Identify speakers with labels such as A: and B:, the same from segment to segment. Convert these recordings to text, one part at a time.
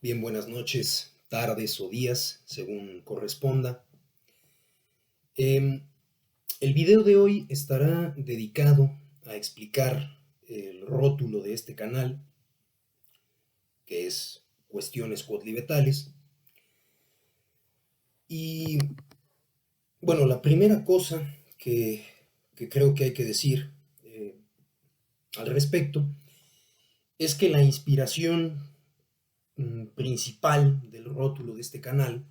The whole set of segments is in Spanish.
A: Bien, buenas noches, tardes o días, según corresponda. Em, el video de hoy estará dedicado a explicar el rótulo de este canal, que es Cuestiones Cuodlibetales. Y bueno, la primera cosa que creo que hay que decir al respecto es que la inspiración principal del rótulo de este canal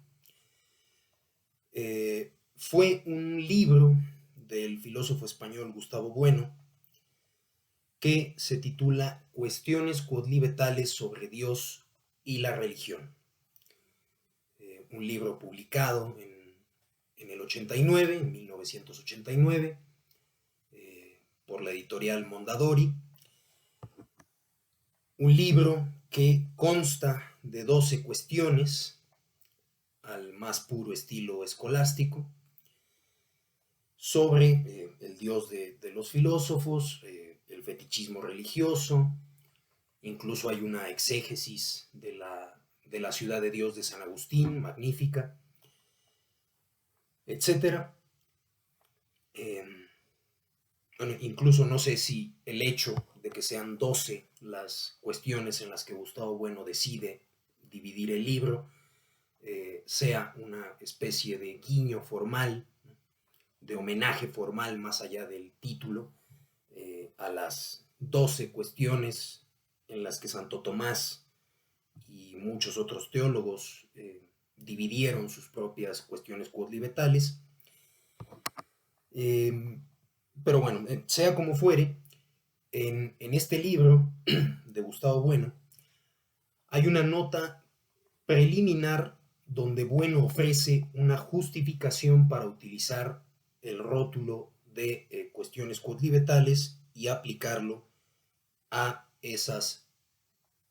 A: fue un libro del filósofo español Gustavo Bueno que se titula Cuestiones Cuodlibetales sobre Dios y la religión. Un libro publicado en el 89, en 1989, por la editorial Mondadori. Un libro que consta de 12 cuestiones al más puro estilo escolástico sobre el Dios de los filósofos, el fetichismo religioso. Incluso hay una exégesis de la ciudad de Dios de San Agustín, magnífica, etc. Bueno, incluso no sé si el hecho de que sean 12 las cuestiones en las que Gustavo Bueno decide dividir el libro sea una especie de guiño formal, de homenaje formal más allá del título, a las 12 cuestiones en las que Santo Tomás y muchos otros teólogos dividieron sus propias cuestiones cuodlibetales. Pero bueno, sea como fuere, en este libro de Gustavo Bueno hay una nota preliminar donde Bueno ofrece una justificación para utilizar el rótulo de cuestiones cuodlibetales y aplicarlo a esas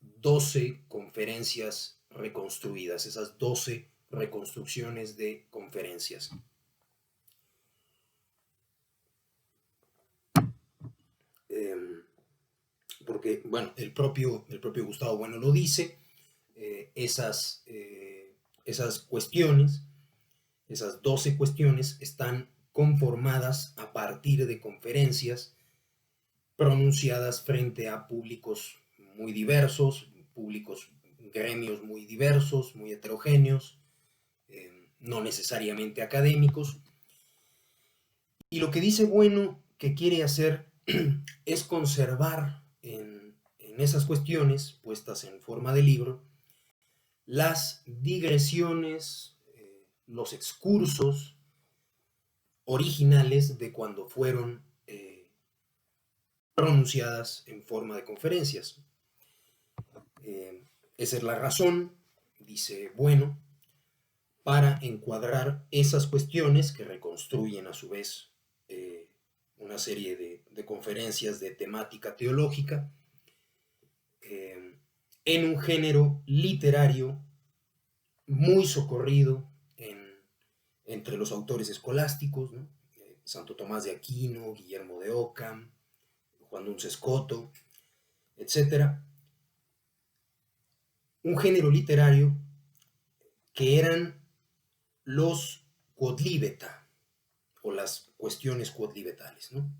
A: 12 conferencias reconstruidas, esas 12 reconstrucciones de conferencias. Porque, bueno, el propio Gustavo Bueno lo dice, esas cuestiones, esas 12 cuestiones están conformadas a partir de conferencias pronunciadas frente a públicos muy diversos, gremios muy diversos, muy heterogéneos, no necesariamente académicos. Y lo que dice Bueno que quiere hacer es conservar en esas cuestiones puestas en forma de libro las digresiones, los excursos originales de cuando fueron pronunciadas en forma de conferencias. Esa es la razón, dice Bueno, para encuadrar esas cuestiones que reconstruyen a su vez una serie de conferencias de temática teológica en un género literario muy socorrido entre los autores escolásticos, ¿no? Santo Tomás de Aquino, Guillermo de Ockham, Juan Duns Scoto, etc. Un género literario que eran los cuodlibeta, o las cuestiones cuodlibetales, ¿no?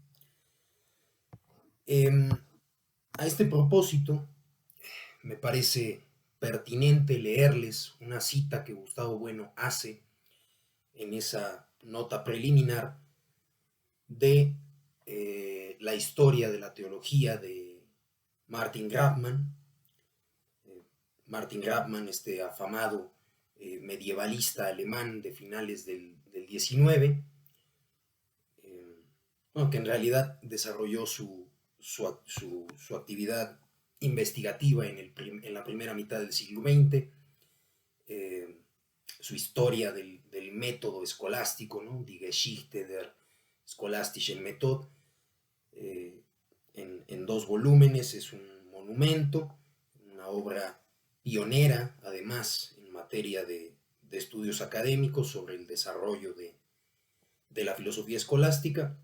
A: A este propósito, me parece pertinente leerles una cita que Gustavo Bueno hace en esa nota preliminar de la historia de la teología de Martin Grabmann. Martin Grabmann, este afamado medievalista alemán de finales del 19, bueno, que en realidad desarrolló su actividad investigativa en la primera mitad del siglo XX, su historia del método escolástico, ¿no? Die Geschichte der scholastischen Methode, en 2 volúmenes. Es un monumento, una obra pionera, además, en materia de estudios académicos sobre el desarrollo de la filosofía escolástica.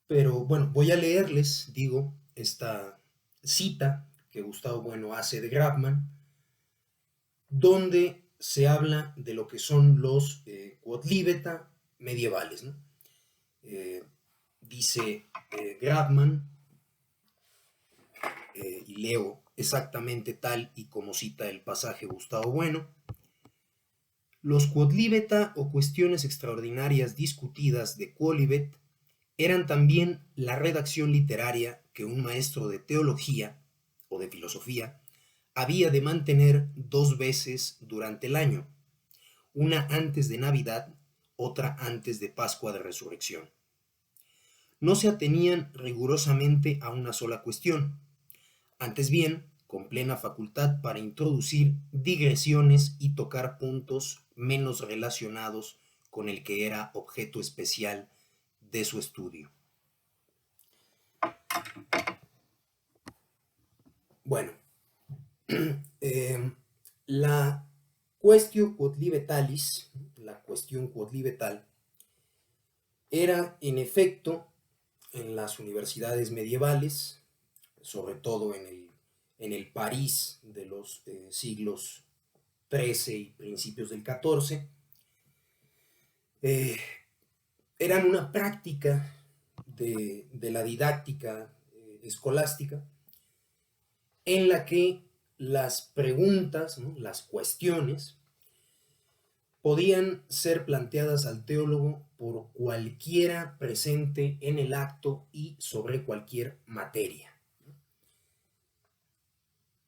A: Pero bueno, voy a leerles, digo, esta cita que Gustavo Bueno hace de Grabman, donde se habla de lo que son los Quodlibeta medievales, ¿no? Dice Grabman, y leo exactamente tal y como cita el pasaje Gustavo Bueno: los Quodlibeta, o cuestiones extraordinarias discutidas de Quolibet, eran también la redacción literaria que un maestro de teología o de filosofía había de mantener 2 veces durante el año, una antes de Navidad, otra antes de Pascua de Resurrección. No se atenían rigurosamente a una sola cuestión, antes bien, con plena facultad para introducir digresiones y tocar puntos menos relacionados con el que era objeto especial de su estudio. Bueno, la quaestio quodlibetalis, la cuestión quodlibetal, era en efecto en las universidades medievales, sobre todo en el París de los siglos XIII y principios del XIV, eran una práctica de la didáctica escolástica en la que las preguntas, ¿no?, las cuestiones, podían ser planteadas al teólogo por cualquiera presente en el acto y sobre cualquier materia.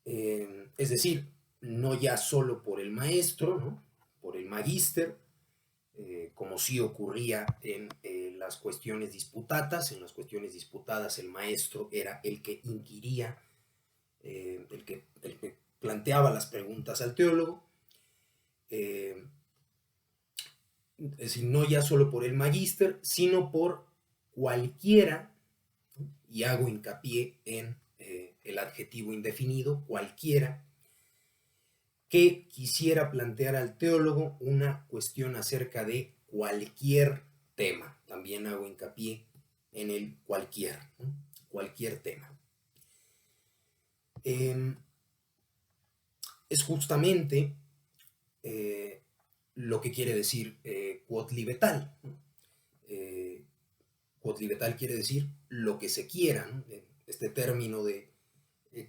A: Es decir, no ya solo por el maestro, ¿no?, por el magíster, como sí ocurría en las cuestiones disputatas. En las cuestiones disputadas el maestro era el que inquiría, el que planteaba las preguntas al teólogo, es decir, no ya solo por el magíster, sino por cualquiera, y hago hincapié en el adjetivo indefinido, cualquiera, que quisiera plantear al teólogo una cuestión acerca de cualquier tema. También hago hincapié en el cualquier, ¿no?, cualquier tema. Es justamente lo que quiere decir quodlibetal, ¿no? Quodlibetal quiere decir lo que se quiera, ¿no? Este término de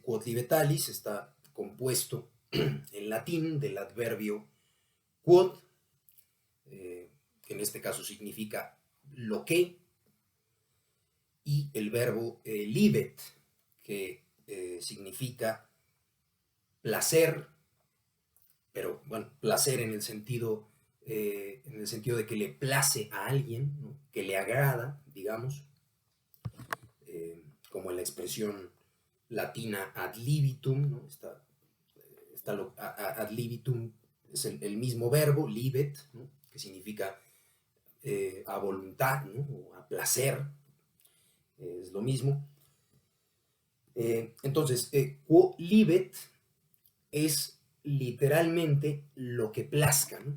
A: quodlibetalis está compuesto en latín del adverbio quod, que en este caso significa lo que, y el verbo libet, que significa placer, pero bueno, placer en el sentido de que le place a alguien, ¿no?, que le agrada, digamos, como en la expresión latina ad libitum, ¿no? Ad libitum es el mismo verbo, libet, ¿no?, que significa a voluntad, ¿no?, o a placer, es lo mismo. Entonces, quo libet es literalmente lo que plazca, ¿no?,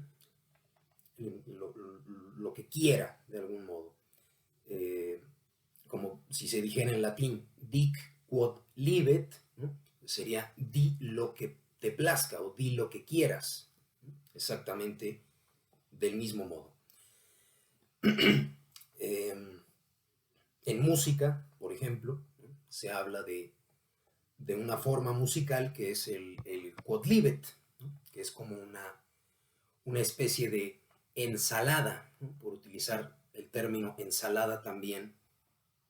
A: lo que quiera, de algún modo. Como si se dijera en latín, dic quod libet, ¿no?, sería di lo que te plazca o di lo que quieras, ¿no?, exactamente del mismo modo. En música, por ejemplo, ¿no?, se habla de una forma musical que es el quodlibet, ¿no?, que es como una especie de ensalada, ¿no?, por utilizar el término ensalada también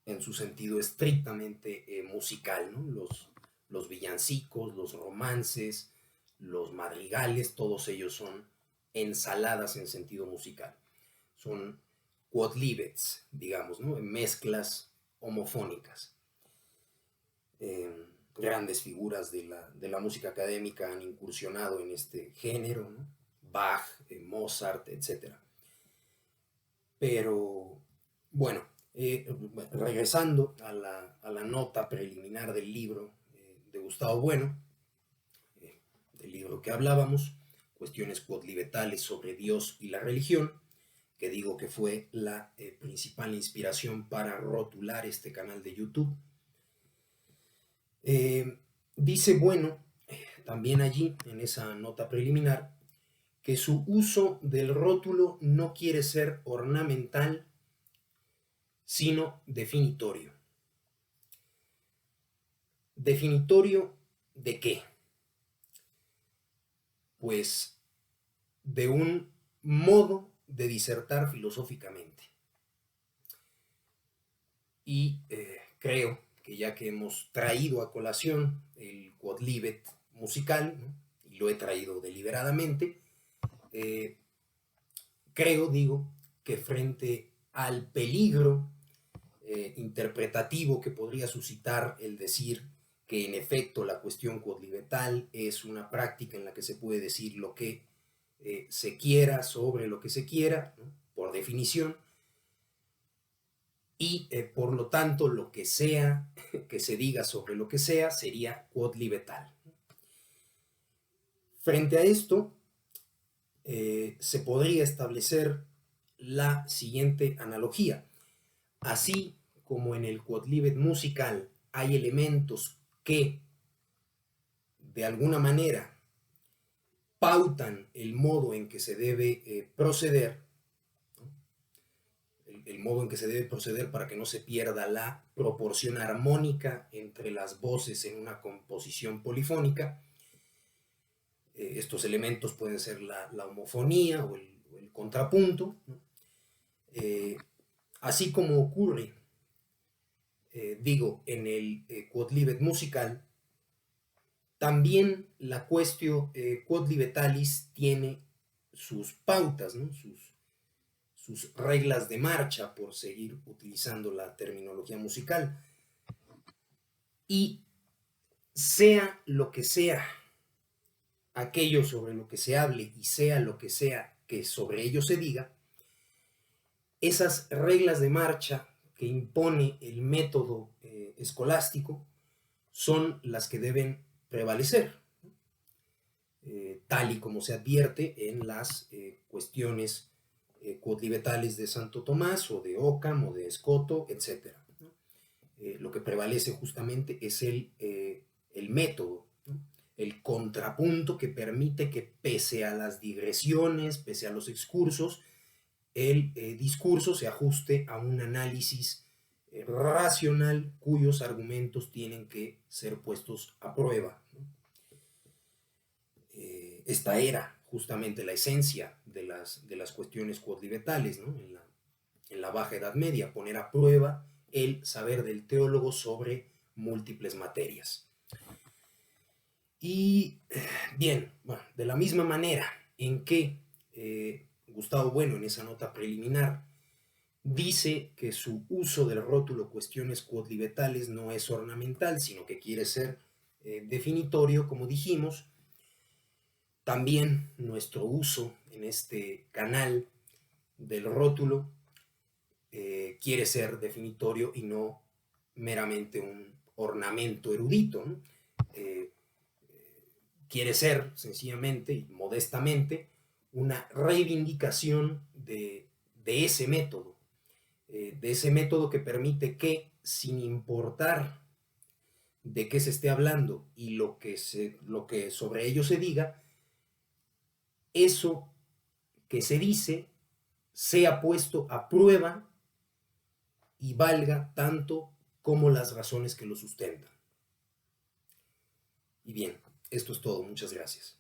A: en su sentido estrictamente musical, ¿no? Los villancicos, los romances, los madrigales, todos ellos son ensaladas en sentido musical. Son quodlibets, digamos, ¿no?, mezclas homofónicas. Grandes figuras de la música académica han incursionado en este género, ¿no?, Bach, Mozart, etc. Pero, bueno, regresando a la nota preliminar del libro de Gustavo Bueno, del libro que hablábamos, Cuestiones quodlibetales sobre Dios y la religión, que digo que fue la principal inspiración para rotular este canal de YouTube. Dice Bueno, también allí, en esa nota preliminar, que su uso del rótulo no quiere ser ornamental, sino definitorio. ¿Definitorio de qué? Pues de un modo de disertar filosóficamente. Y creo que ya que hemos traído a colación el Quodlibet musical, ¿no? Y lo he traído deliberadamente, eh, creo, digo, que frente al peligro interpretativo que podría suscitar el decir que en efecto la cuestión quodlibetal es una práctica en la que se puede decir lo que se quiera sobre lo que se quiera, ¿no? Por definición, y por lo tanto lo que sea que se diga sobre lo que sea sería quodlibetal. Frente a esto, se podría establecer la siguiente analogía. Así como en el quodlibet musical hay elementos que de alguna manera pautan el modo en que se debe proceder, ¿no? El modo en que se debe proceder para que no se pierda la proporción armónica entre las voces en una composición polifónica. Estos elementos pueden ser la homofonía o el contrapunto, ¿no? Así como ocurre, digo, en el quodlibet musical, también la cuestión quodlibetalis tiene sus pautas, ¿no? sus reglas de marcha, por seguir utilizando la terminología musical. Y sea lo que sea aquello sobre lo que se hable y sea lo que sea que sobre ello se diga, esas reglas de marcha que impone el método escolástico son las que deben prevalecer, tal y como se advierte en las cuestiones quodlibetales de Santo Tomás o de Occam o de Escoto, etc. ¿No? Lo que prevalece justamente es el método, ¿no? El contrapunto que permite que pese a las digresiones, pese a los excursos, el discurso se ajuste a un análisis racional cuyos argumentos tienen que ser puestos a prueba, ¿no? Esta era justamente la esencia de las cuestiones quodlibetales, ¿no? En la Baja Edad Media, poner a prueba el saber del teólogo sobre múltiples materias. Y bien, bueno, de la misma manera en que Gustavo Bueno, en esa nota preliminar, dice que su uso del rótulo cuestiones quodlibetales no es ornamental, sino que quiere ser definitorio, como dijimos. También nuestro uso en este canal del rótulo quiere ser definitorio y no meramente un ornamento erudito, ¿no? Quiere ser sencillamente y modestamente una reivindicación de ese método, que permite que, sin importar de qué se esté hablando y lo que sobre ello se diga, eso que se dice sea puesto a prueba y valga tanto como las razones que lo sustentan. Y bien, esto es todo. Muchas gracias.